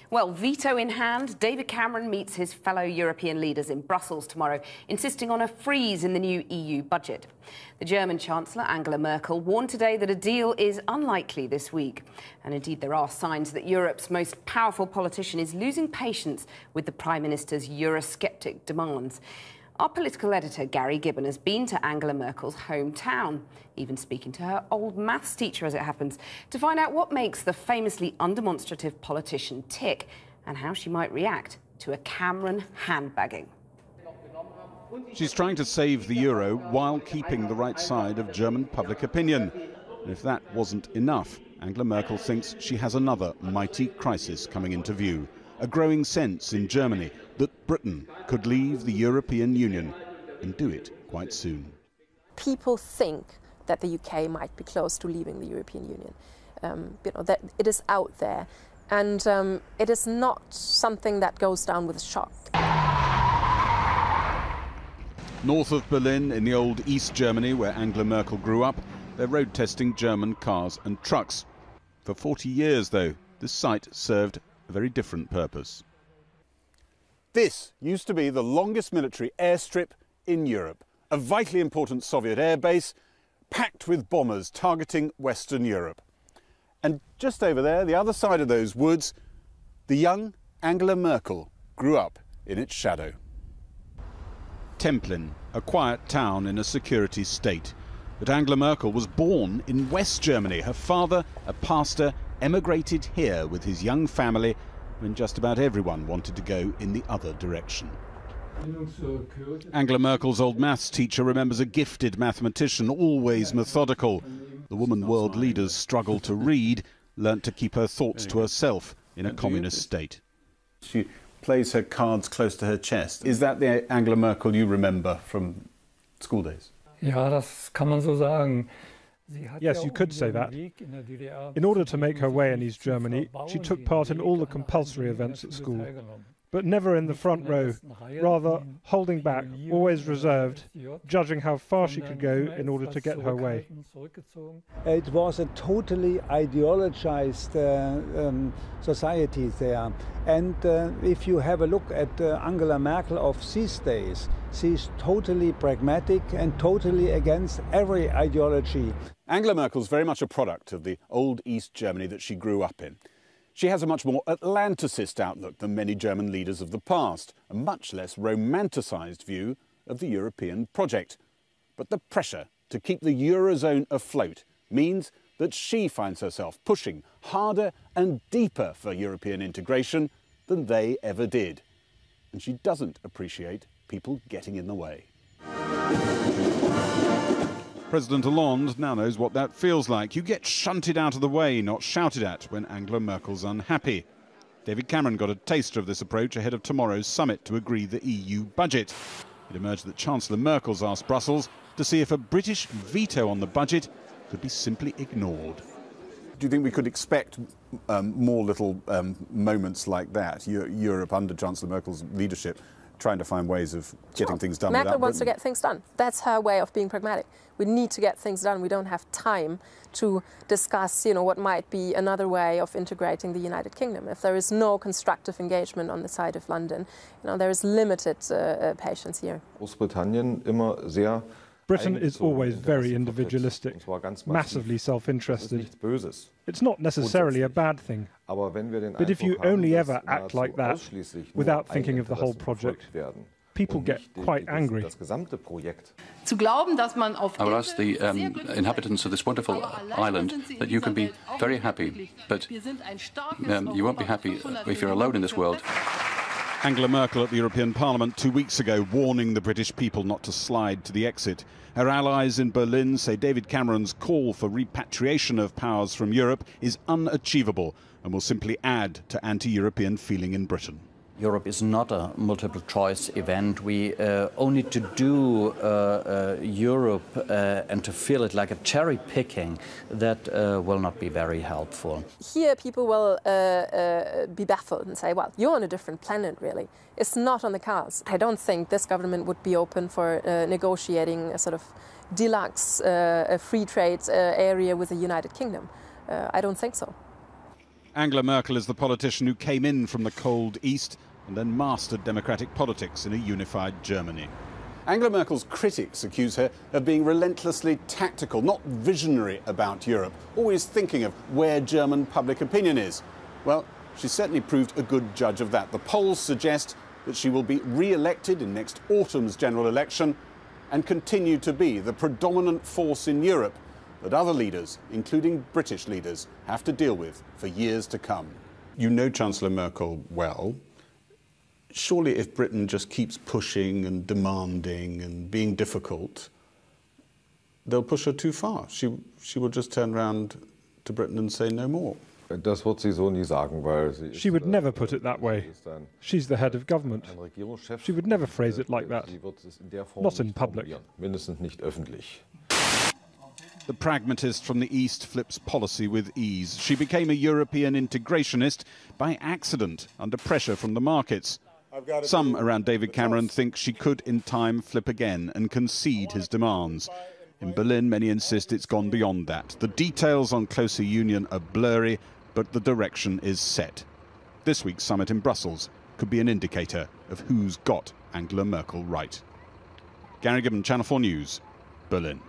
Well, veto in hand, David Cameron meets his fellow European leaders in Brussels tomorrow, insisting on a freeze in the new EU budget. The German Chancellor, Angela Merkel, warned today that a deal is unlikely this week. And indeed, there are signs that Europe's most powerful politician is losing patience with the Prime Minister's Eurosceptic demands. Our political editor, Gary Gibbon, has been to Angela Merkel's hometown, even speaking to her old maths teacher, as it happens, to find out what makes the famously undemonstrative politician tick and how she might react to a Cameron handbagging. She's trying to save the euro while keeping the right side of German public opinion. And if that wasn't enough, Angela Merkel thinks she has another mighty crisis coming into view. A growing sense in Germany that Britain could leave the European Union and do it quite soon. People think that the UK might be close to leaving the European Union. That it is out there, and it is not something that goes down with a shock. North of Berlin, in the old East Germany where Angela Merkel grew up, they're road testing German cars and trucks. For 40 years, though, this site served a very different purpose. This used to be the longest military airstrip in Europe, a vitally important Soviet airbase packed with bombers targeting Western Europe. And just over there, the other side of those woods, the young Angela Merkel grew up in its shadow. Templin, a quiet town in a security state. But Angela Merkel was born in West Germany. Her father, a pastor, emigrated here with his young family when just about everyone wanted to go in the other direction. Angela Merkel's old maths teacher remembers a gifted mathematician, always methodical. The woman world leaders struggled to read, learnt to keep her thoughts to herself in a communist state. She plays her cards close to her chest. Is that the Angela Merkel you remember from school days? Ja, das kann man so sagen. Yes, you could say that. In order to make her way in East Germany, she took part in all the compulsory events at school, but never in the front row, rather holding back, always reserved, judging how far she could go in order to get her way. It was a totally ideologized society there. And if you have a look at Angela Merkel of these days, she's totally pragmatic and totally against every ideology. Angela Merkel's very much a product of the old East Germany that she grew up in. She has a much more Atlanticist outlook than many German leaders of the past, a much less romanticised view of the European project. But the pressure to keep the Eurozone afloat means that she finds herself pushing harder and deeper for European integration than they ever did. And she doesn't appreciate people getting in the way. President Hollande now knows what that feels like. You get shunted out of the way, not shouted at, when Angela Merkel's unhappy. David Cameron got a taster of this approach ahead of tomorrow's summit to agree the EU budget. It emerged that Chancellor Merkel's asked Brussels to see if a British veto on the budget could be simply ignored. Do you think we could expect more little moments like that? Europe under Chancellor Merkel's leadership trying to find ways of getting things done without Britain? Merkel wants to get things done. That's her way of being pragmatic. We need to get things done. We don't have time to discuss, what might be another way of integrating the United Kingdom. If there is no constructive engagement on the side of London, there is limited patience here. Britain is always very individualistic, massively self-interested. It's not necessarily a bad thing. But if you only ever act like that, without thinking of the whole project, people get quite angry. I will ask the inhabitants of this wonderful island that you can be very happy, but you won't be happy if you're alone in this world. Angela Merkel at the European Parliament 2 weeks ago warning the British people not to slide to the exit. Her allies in Berlin say David Cameron's call for repatriation of powers from Europe is unachievable and will simply add to anti-European feeling in Britain. Europe is not a multiple choice event. We only to do Europe and to feel it like a cherry picking, that will not be very helpful. Here people will be baffled and say, well, you're on a different planet, really. It's not on the cards. I don't think this government would be open for negotiating a sort of deluxe free trade area with the United Kingdom. I don't think so. Angela Merkel is the politician who came in from the cold East and then mastered democratic politics in a unified Germany. Angela Merkel's critics accuse her of being relentlessly tactical, not visionary about Europe, always thinking of where German public opinion is. Well, she certainly proved a good judge of that. The polls suggest that she will be re-elected in next autumn's general election and continue to be the predominant force in Europe that other leaders, including British leaders, have to deal with for years to come. You know Chancellor Merkel well. Surely if Britain just keeps pushing and demanding and being difficult, they'll push her too far. She will just turn around to Britain and say no more. She would never put it that way. She's the head of government. She would never phrase it like that. Not in public. The pragmatist from the East flips policy with ease. She became a European integrationist by accident, under pressure from the markets. Some around David Cameron think she could in time flip again and concede his demands. In Berlin, many insist it's gone beyond that. The details on closer union are blurry, but the direction is set. This week's summit in Brussels could be an indicator of who's got Angela Merkel right. Gary Gibbon, Channel 4 News, Berlin.